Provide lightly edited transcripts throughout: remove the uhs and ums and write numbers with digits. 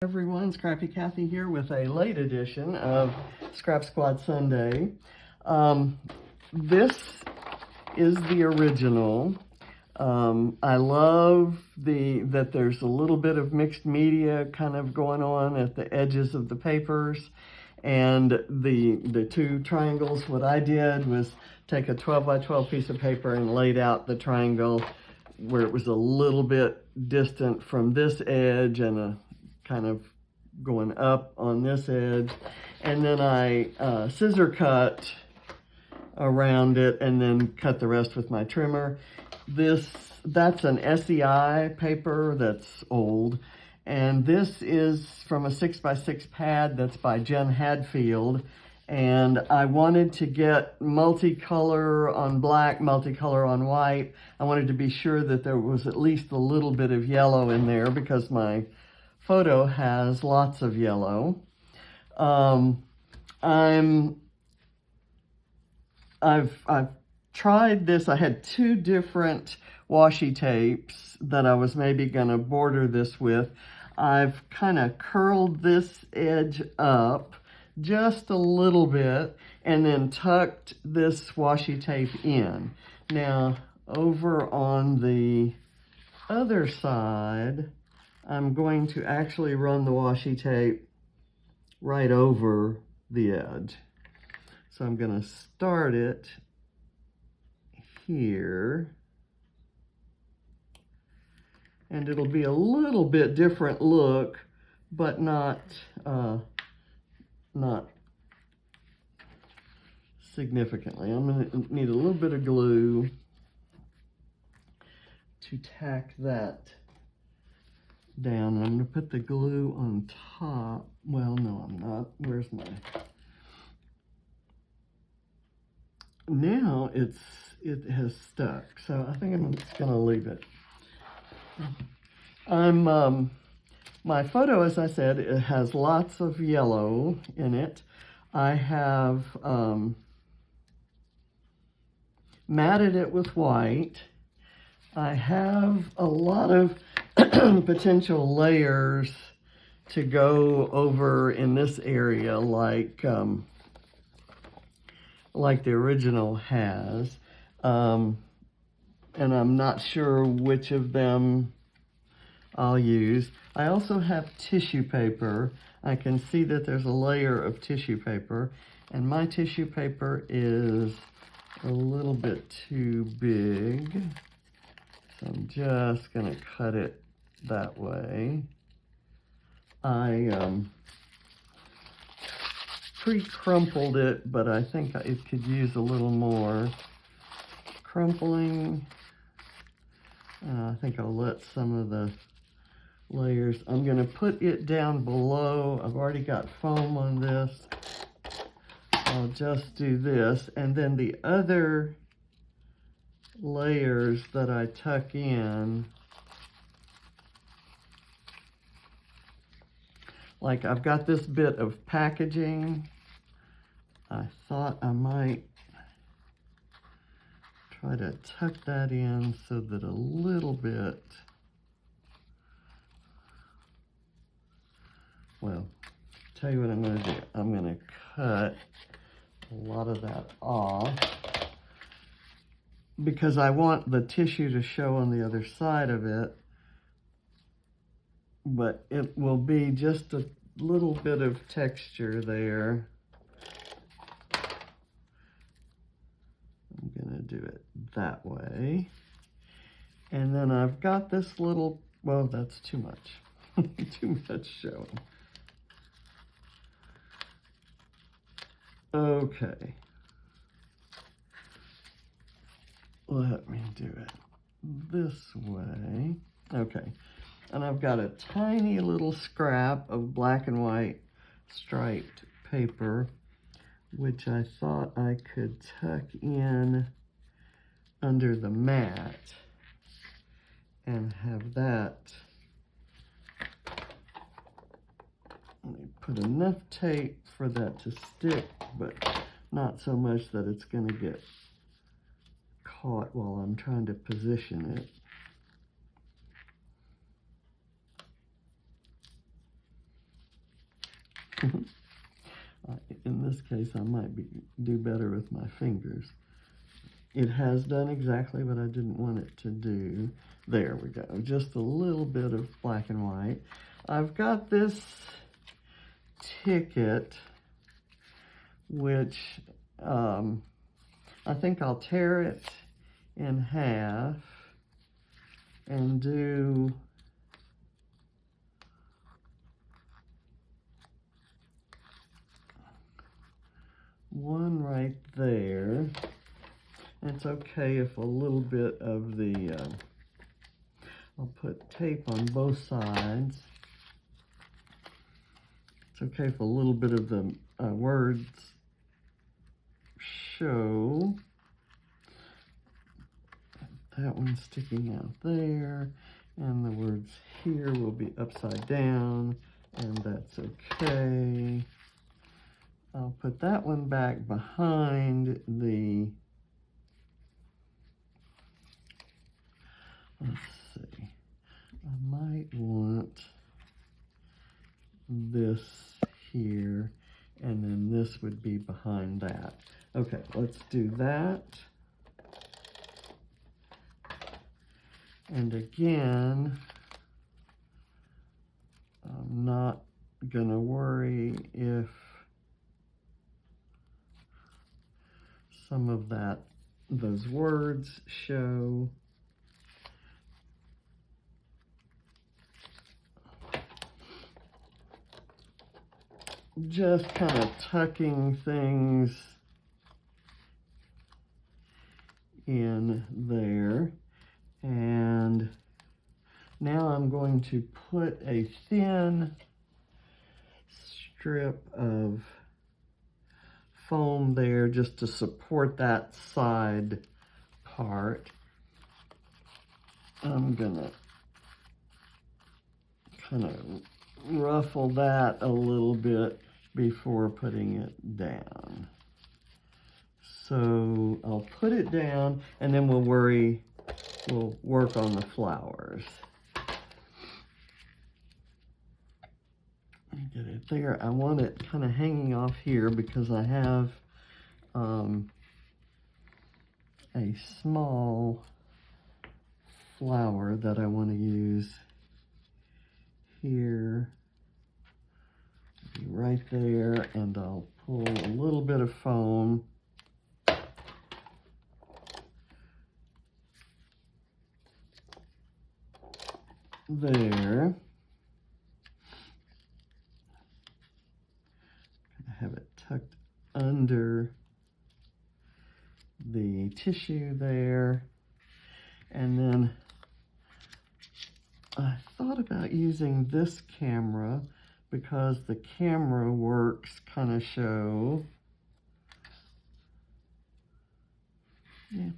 Everyone, Scrappy Kathy here with a late edition of Scrap Squad Sunday. This is the original. I love that there's a little bit of mixed media kind of going on at the edges of the papers, and the two triangles. What I did was take a 12 by 12 piece of paper and laid out the triangle where it was a little bit distant from this edge and a kind of going up on this edge, and then I scissor cut around it and then cut the rest with my trimmer. That's an SEI paper that's old, and this is from a 6x6 pad that's by Jen Hadfield, and I wanted to get multicolor on black, multicolor on white. I wanted to be sure that there was at least a little bit of yellow in there because my photo has lots of yellow. I've tried this. I had two different washi tapes that I was maybe gonna border this with. I've kind of curled this edge up just a little bit and then tucked this washi tape in. Now, over on the other side, I'm going to actually run the washi tape right over the edge. So I'm going to start it here, and it'll be a little bit different look, but not significantly. I'm going to need a little bit of glue to tack that down. I'm going to put the glue on top. Well, no, I'm not. Where's my... Now it has stuck, so I think I'm just going to leave it. My photo, as I said, it has lots of yellow in it. I have matted it with white. I have a lot of potential layers to go over in this area, like the original has, and I'm not sure which of them I'll use. I also have tissue paper. I can see that there's a layer of tissue paper, and my tissue paper is a little bit too big, so I'm just gonna cut it that way. I pre-crumpled it, but I think it could use a little more crumpling. I think I'll let some of the layers, I'm gonna put it down below. I've already got foam on this. I'll just do this, and then the other layers that I tuck in, like I've got this bit of packaging. I thought I might try to tuck that in so that a little bit, well, tell you what I'm going to do. I'm going to cut a lot of that off because I want the tissue to show on the other side of it, but it will be just a little bit of texture there. I'm gonna do it that way. And then I've got this little, well, that's too much, too much showing. Okay. Let me do it this way. Okay. And I've got a tiny little scrap of black and white striped paper, which I thought I could tuck in under the mat and have that. Let me put enough tape for that to stick, but not so much that it's going to get caught while I'm trying to position it. In this case, I might do better with my fingers. It has done exactly what I didn't want it to do. There we go. Just a little bit of black and white. I've got this ticket, which I think I'll tear it in half and do one right there. It's okay if a little bit of the, I'll put tape on both sides. It's okay if a little bit of the words show. That one's sticking out there, and the words here will be upside down, and that's okay. I'll put that one back behind the, let's see, I might want this here, and then this would be behind that. Okay, let's do that. And again, I'm not gonna worry if some of those words show. Just kind of tucking things in there. And now I'm going to put a thin strip of foam there just to support that side part. I'm gonna kind of ruffle that a little bit before putting it down. So I'll put it down, and then we'll work on the flowers. Get it there. I want it kind of hanging off here because I have a small flower that I want to use here, right there, and I'll pull a little bit of foam there. I have it tucked under the tissue there, and then I thought about using this camera because the camera works kind of show. Yeah,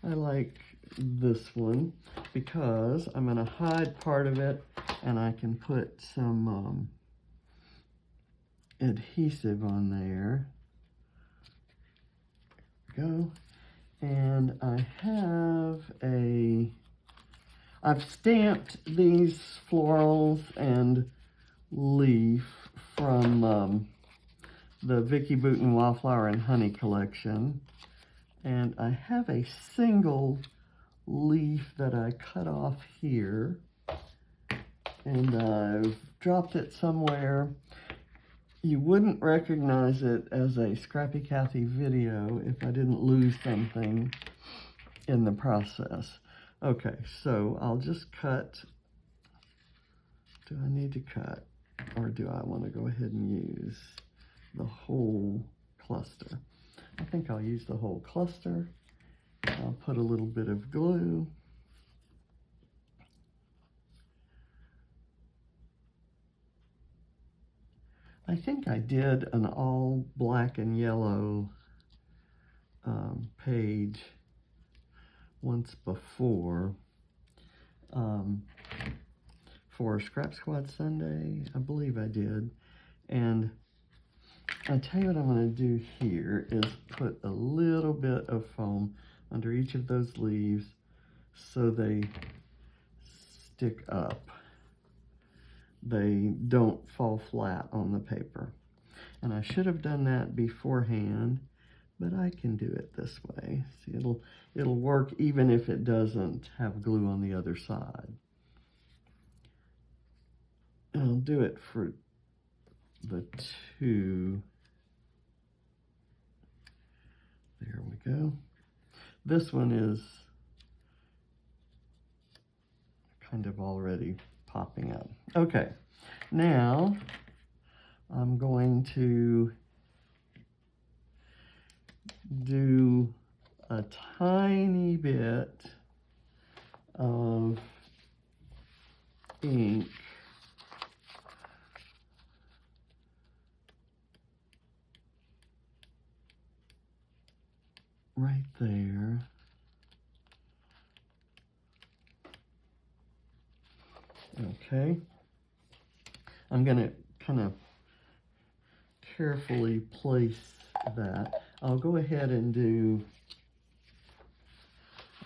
I like this one because I'm going to hide part of it, and I can put some adhesive on there. There we go. And I've stamped these florals and leaf from the Vicki Boutin Wildflower and Honey collection. And I have a single leaf that I cut off here, and I've dropped it somewhere. You wouldn't recognize it as a Scrappy Kathy video if I didn't lose something in the process. Okay, so I'll just cut. Do I need to cut, or do I want to go ahead and use the whole cluster? I think I'll use the whole cluster. I'll put a little bit of glue. I think I did an all black and yellow page once before for Scrap Squad Sunday. I believe I did. And I'll tell you what I'm going to do here is put a little bit of foam under each of those leaves so they stick up they don't fall flat on the paper. And I should have done that beforehand, but I can do it this way. See, it'll work even if it doesn't have glue on the other side. And I'll do it for the two. There we go. This one is kind of already popping up. Okay, now I'm going to do a tiny bit of ink right there. Okay. I'm going to kind of carefully place that. I'll go ahead and do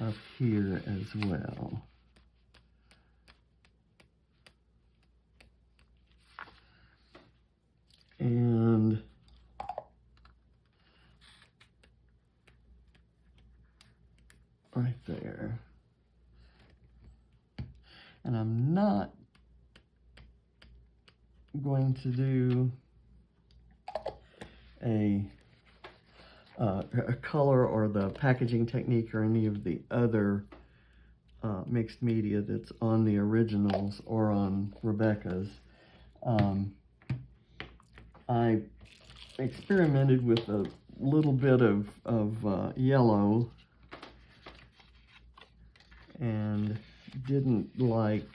up here as well. And right there. And I'm not going to do a color or the packaging technique or any of the other mixed media that's on the originals or on Rebecca's. I experimented with a little bit of yellow and didn't like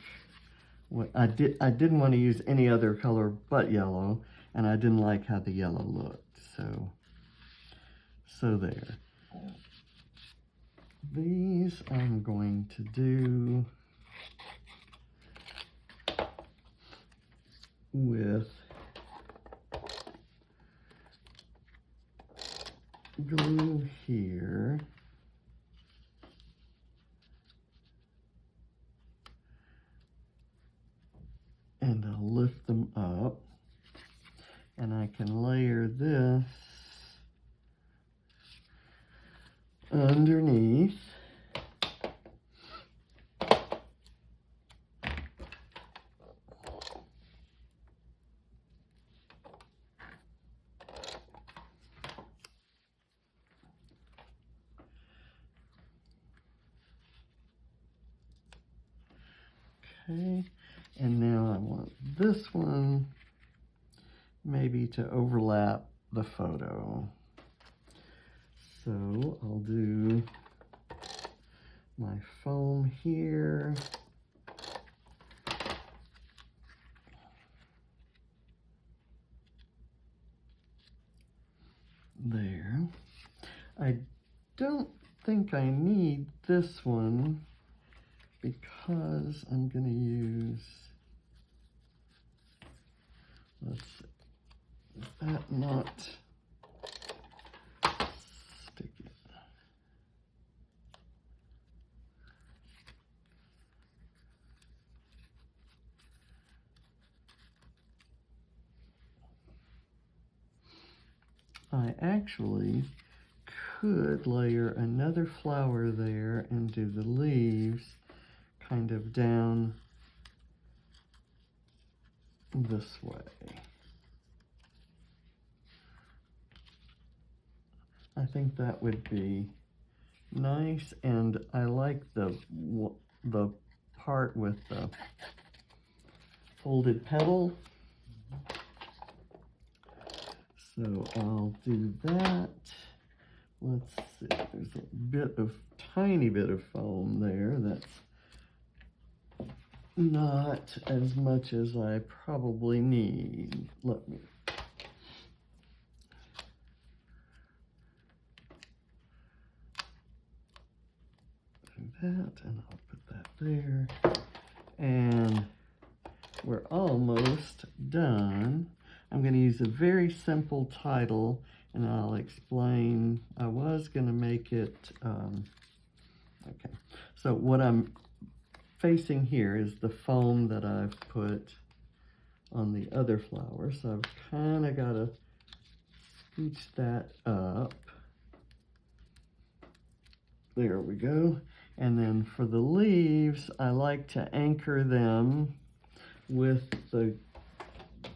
what I didn't want to use any other color but yellow, and I didn't like how the yellow looked. So there. These I'm going to do with glue here. And I'll lift them up, and I can layer this underneath. Okay. And now I want this one maybe to overlap the photo. So I'll do my foam here. There. I don't think I need this one because I'm going to use, let's see, is that not sticky? I actually could layer another flower there and do the leaves kind of down this way. I think that would be nice, and I like the part with the folded petal. So I'll do that. Let's see, there's a tiny bit of foam there. That's not as much as I probably need. Let me. Do that, and I'll put that there. And we're almost done. I'm going to use a very simple title, and I'll explain. I was going to make it, okay. So what I'm facing here is the foam that I've put on the other flower. So I've kind of got to scooch that up. There we go. And then for the leaves, I like to anchor them with the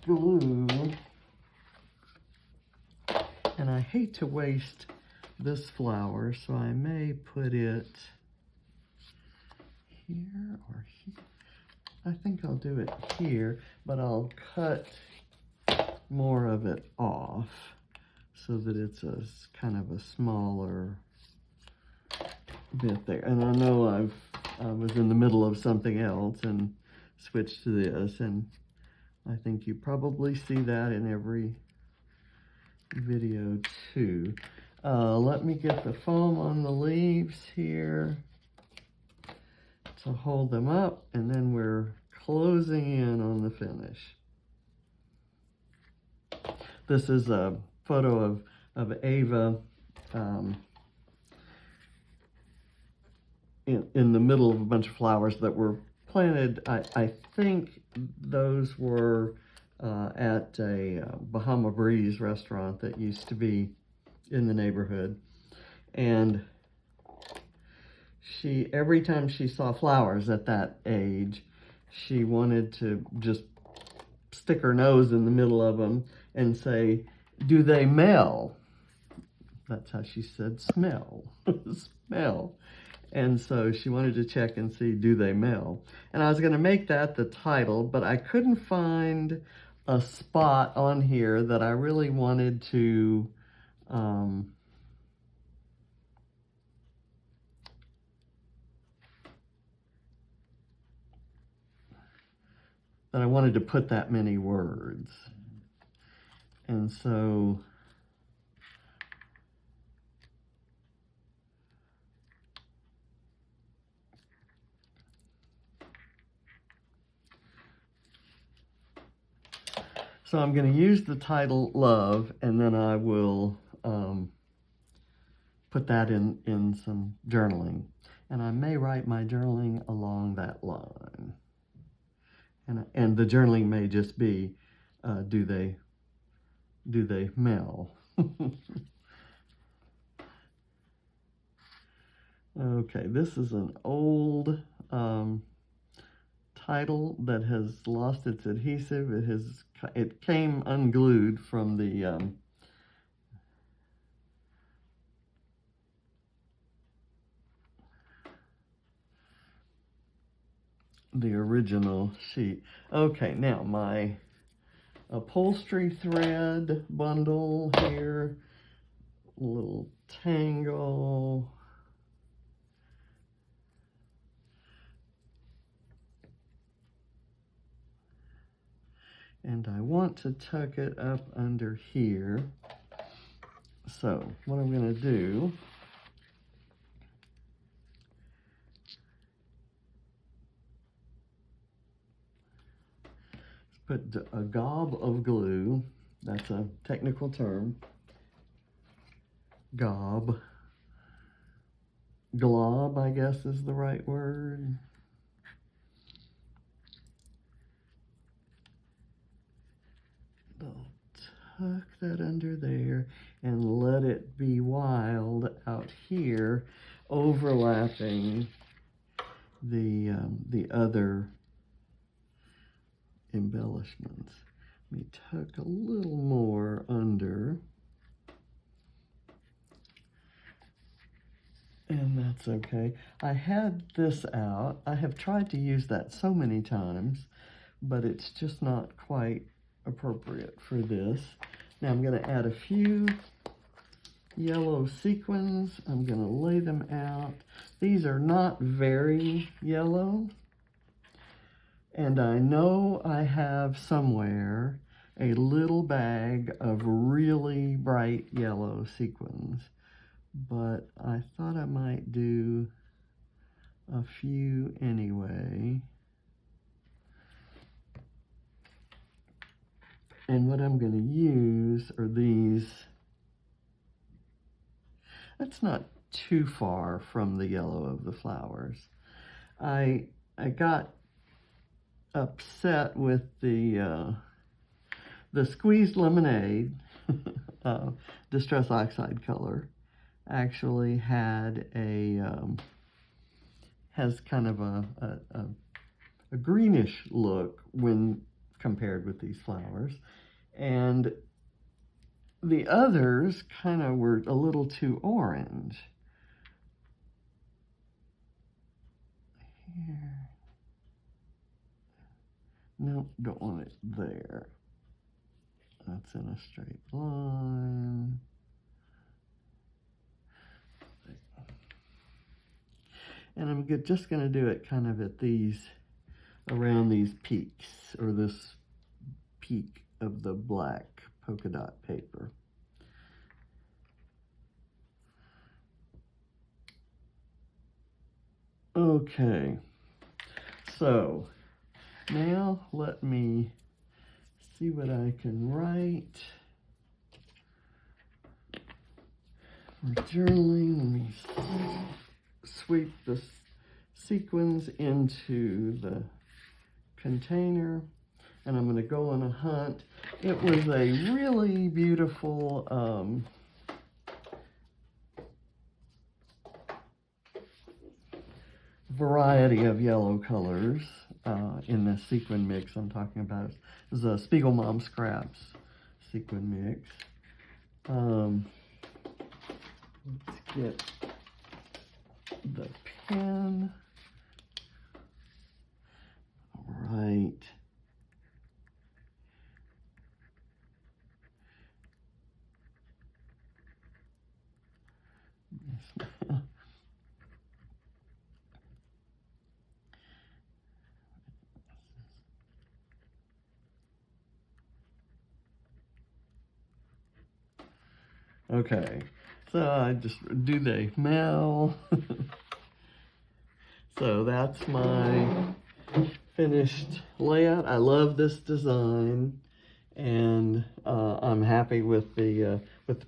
glue. And I hate to waste this flower, so I may put it here or here. I think I'll do it here, but I'll cut more of it off so that it's a kind of a smaller bit there. And I know I was in the middle of something else and switched to this, and I think you probably see that in every video too. Let me get the foam on the leaves here to hold them up, and then we're closing in on the finish. This is a photo of Ava in the middle of a bunch of flowers that were planted. I think those were at a Bahama Breeze restaurant that used to be in the neighborhood. And every time she saw flowers at that age, she wanted to just stick her nose in the middle of them and say, "Do they mell?" That's how she said smell. Smell. And so she wanted to check and see, do they mell? And I was going to make that the title, but I couldn't find a spot on here that I really wanted to put that many words. And so I'm going to use the title Love, and then I will put that in some journaling. And I may write my journaling along that line. And the journaling may just be, do they mell? Okay, this is an old title that has lost its adhesive. It came unglued from the original sheet. Okay, now my upholstery thread bundle here, a little tangle. And I want to tuck it up under here. So what I'm going to do is put a gob of glue. That's a technical term. Gob. Glob, I guess, is the right word. Tuck that under there and let it be wild out here, overlapping the other embellishments. Let me tuck a little more under, and that's okay. I had this out. I have tried to use that so many times, but it's just not quite appropriate for this. Now I'm going to add a few yellow sequins. I'm going to lay them out. These are not very yellow, and I know I have somewhere a little bag of really bright yellow sequins, but I thought I might do a few anyway. And what I'm going to use are these. That's not too far from the yellow of the flowers. I got upset with the the squeezed lemonade, Distress Oxide color, actually had has kind of a greenish look when compared with these flowers. And the others kind of were a little too orange. Here. Nope, don't want it there. That's in a straight line. And I'm just going to do it kind of at these, around these peaks, or this peak of the black polka dot paper. Okay, so now let me see what I can write. For journaling, let me sweep the sequins into the container, and I'm going to go on a hunt. It was a really beautiful variety of yellow colors in the sequin mix I'm talking about. This is a Spiegel Mom Scraps sequin mix. Let's get the pen. All right. Okay, so I just do the mell. So that's my finished layout. I love this design, and I'm happy with the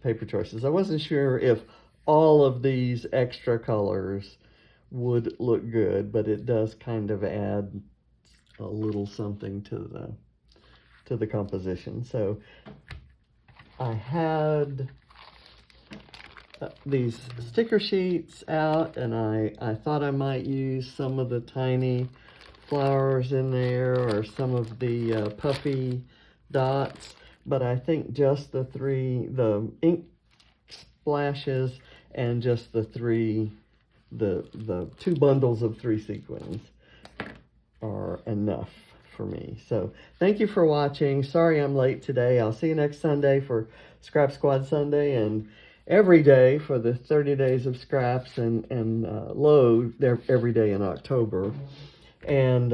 paper choices. I wasn't sure if all of these extra colors would look good, but it does kind of add a little something to the composition. So I had these sticker sheets out, and I thought I might use some of the tiny flowers in there, or some of the puffy dots, but I think just the ink splashes and just the two bundles of 3 sequins are enough for me. So thank you for watching. Sorry I'm late today. I'll see you next Sunday for Scrap Squad Sunday, and every day for the 30 days of scraps, and load every day in October, and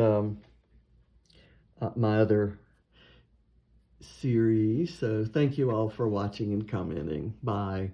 my other series. So thank you all for watching and commenting. Bye.